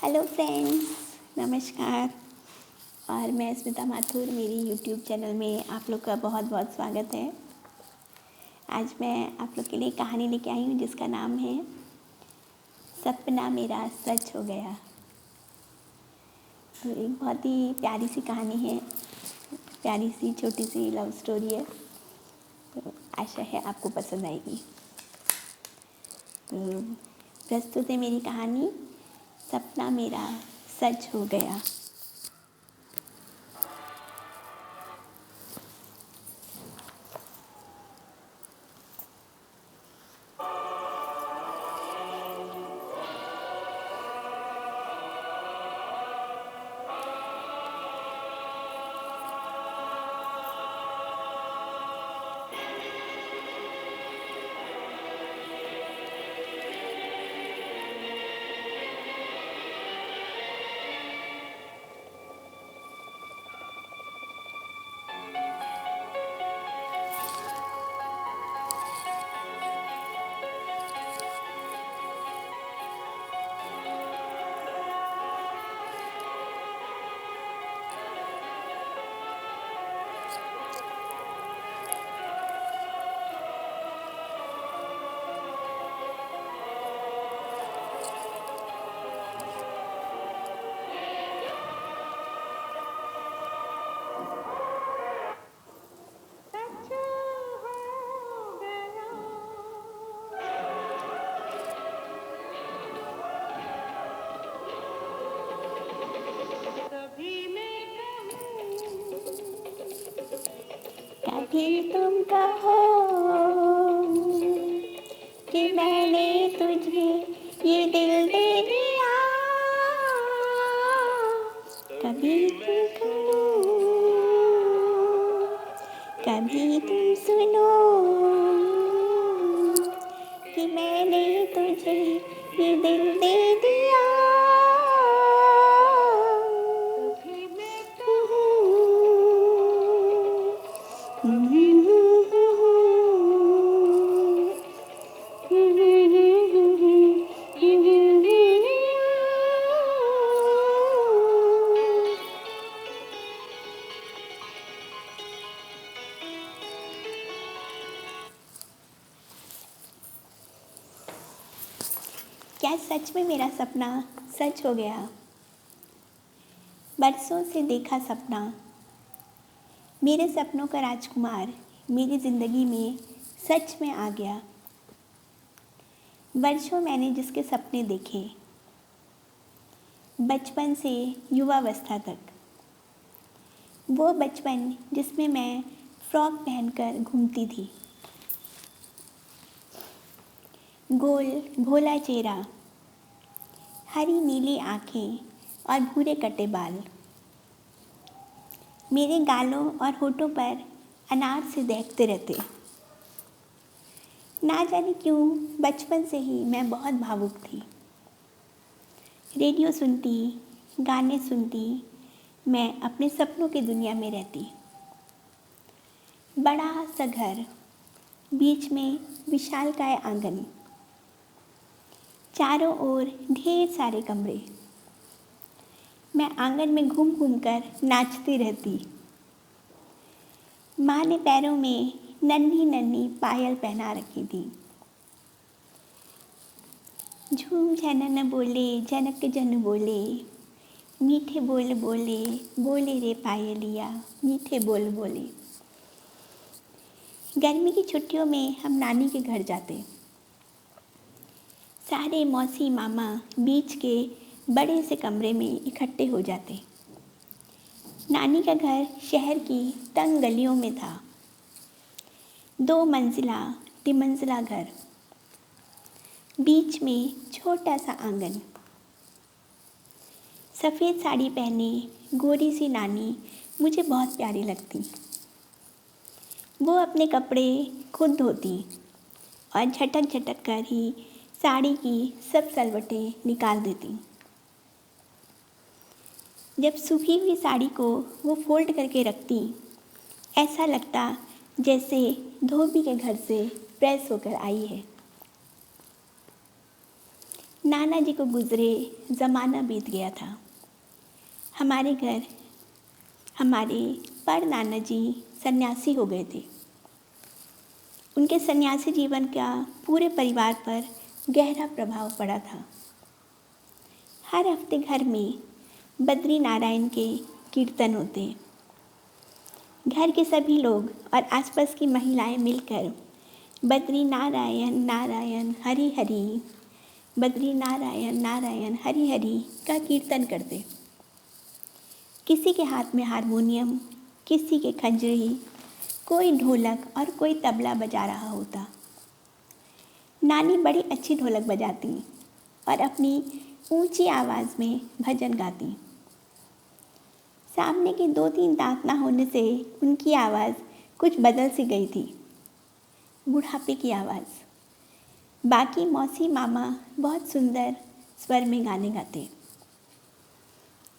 Hello friends, नमस्कार। और मैं स्मिता माथुर, मेरी यूट्यूब चैनल में आप लोग का बहुत बहुत स्वागत है। आज मैं आप लोग के लिए कहानी लेके आई हूँ जिसका नाम है सपना मेरा सच हो गया। तो एक बहुत ही प्यारी सी कहानी है, प्यारी सी छोटी सी लव स्टोरी है। तो आशा है आपको पसंद आएगी। तो प्रस्तुत है मेरी कहानी सपना मेरा सच हो गया। कभी तुम कहो कि मैंने तुझे ये दिल दे दिया, कभी तुम कहो, कभी तुम सुनो कि मैंने तुझे ये दिल दे दिया। क्या सच में मेरा सपना सच हो गया? बरसों से देखा सपना, मेरे सपनों का राजकुमार मेरी ज़िंदगी में सच में आ गया। वर्षों मैंने जिसके सपने देखे, बचपन से युवावस्था तक, वो बचपन जिसमें मैं फ्रॉक पहनकर घूमती थी, गोल भोला चेहरा, हरी नीली आँखें और भूरे कटे बाल, मेरे गालों और होठों पर अनार से दहकते रहते। ना जाने क्यों बचपन से ही मैं बहुत भावुक थी। रेडियो सुनती, गाने सुनती, मैं अपने सपनों की दुनिया में रहती। बड़ा सा घर, बीच में विशालकाय आंगन, चारों ओर ढेर सारे कमरे। मैं आंगन में घूम घूम कर नाचती रहती। माँ ने पैरों में नन्ही नन्ही पायल पहना रखी थी। झूम झनन बोले जनक जन बोले, मीठे बोल बोले, बोले रे पायलिया, मीठे बोल बोले। गर्मी की छुट्टियों में हम नानी के घर जाते। सारे मौसी मामा बीच के बड़े से कमरे में इकट्ठे हो जाते। नानी का घर शहर की तंग गलियों में था। 2 मंजिला तिमंजिला घर, बीच में छोटा सा आंगन। सफ़ेद साड़ी पहने गोरी सी नानी मुझे बहुत प्यारी लगती। वो अपने कपड़े खुद धोती और झटक झटक कर ही साड़ी की सब सलवटें निकाल देती। जब सूखी हुई साड़ी को वो फोल्ड करके रखती, ऐसा लगता जैसे धोबी के घर से प्रेस होकर आई है। नाना जी को गुजरे ज़माना बीत गया था। हमारे घर हमारे पर नाना जी सन्यासी हो गए थे। उनके सन्यासी जीवन का पूरे परिवार पर गहरा प्रभाव पड़ा था। हर हफ्ते घर में बद्री नारायण के कीर्तन होते। घर के सभी लोग और आसपास की महिलाएं मिलकर बद्री नारायण नारायण हरि हरि, बद्री नारायण नारायण हरि हरि का कीर्तन करते। किसी के हाथ में हारमोनियम, किसी के खंजरी, कोई ढोलक और कोई तबला बजा रहा होता। नानी बड़ी अच्छी ढोलक बजाती और अपनी ऊंची आवाज़ में भजन गाती। सामने के 2-3 दांत ना होने से उनकी आवाज़ कुछ बदल सी गई थी, बुढ़ापे की आवाज़। बाकी मौसी मामा बहुत सुंदर स्वर में गाने गाते,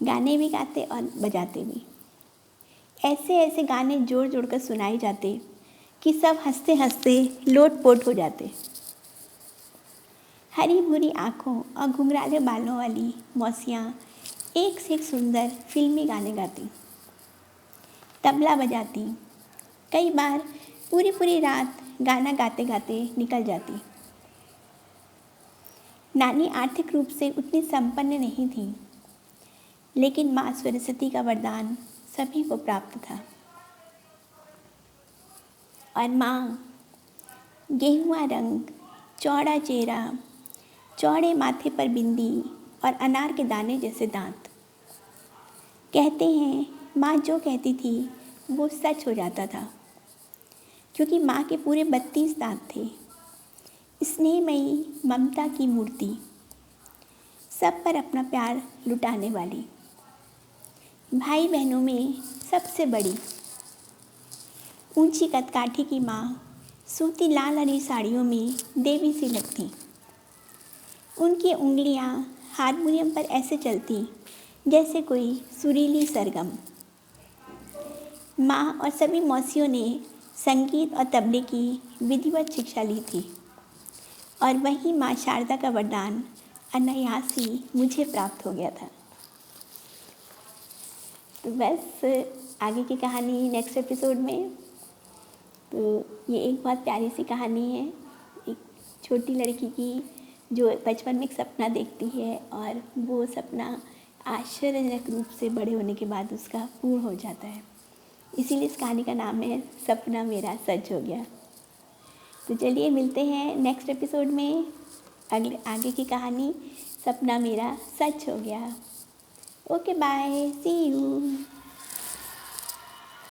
गाने भी गाते और बजाते भी। ऐसे ऐसे गाने जोड़ जोड़ कर सुनाए जाते कि सब हंसते हंसते लोट-पोट हो जाते। हरी भूरी आँखों और घुंघराले बालों वाली मौसियाँ एक से एक सुंदर फिल्मी गाने गाती, तबला बजाती। कई बार पूरी पूरी रात गाना गाते गाते निकल जाती। नानी आर्थिक रूप से उतनी संपन्न नहीं थी, लेकिन माँ सरस्वती का वरदान सभी को प्राप्त था। और माँ गेहुआ रंग, चौड़ा चेहरा, चौड़े माथे पर बिंदी और अनार के दाने जैसे दांत। कहते हैं माँ जो कहती थी वो सच हो जाता था, क्योंकि माँ के पूरे 32 दांत थे। स्नेहमयी ममता की मूर्ति, सब पर अपना प्यार लुटाने वाली, भाई बहनों में सबसे बड़ी। ऊंची कदकाठी की माँ सूती लाल हरी साड़ियों में देवी सी लगती। उनकी उंगलियां हारमोनियम पर ऐसे चलती जैसे कोई सुरीली सरगम। माँ और सभी मौसियों ने संगीत और तबले की विधिवत शिक्षा ली थी, और वही माँ शारदा का वरदान अनायास ही मुझे प्राप्त हो गया था। तो बस आगे की कहानी नेक्स्ट एपिसोड में। तो ये एक बहुत प्यारी सी कहानी है, एक छोटी लड़की की जो बचपन में एक सपना देखती है और वो सपना आश्चर्यजनक रूप से बड़े होने के बाद उसका पूर्ण हो जाता है। इसीलिए इस कहानी का नाम है सपना मेरा सच हो गया। तो चलिए मिलते हैं नेक्स्ट एपिसोड में, आगे की कहानी सपना मेरा सच हो गया। Okay bye, see you.